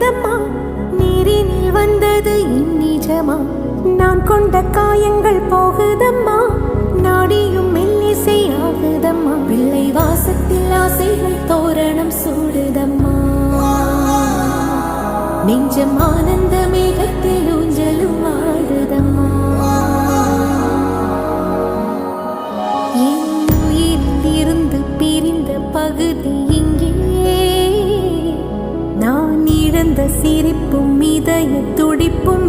பொங்குதம்மா, நீரினில் வந்தது என் நிஜமா. நான் கொண்ட காயங்கள் போகுதம்மா, நாடியும் மெல்லிசை ஆகுதம்மா. பிள்ளை வாசத்தில் ஆசைகள் தோரணம் சூடுதம்மா, நெஞ்சம் ஆனந்த மேகத்தில் ஊஞ்சலும் ஆடுதம்மா. என் உயிரிலிருந்து பிரிந்த பகுதி இங்கே, நான் இழந்த சிரிப்பும் இதய துடிப்பும்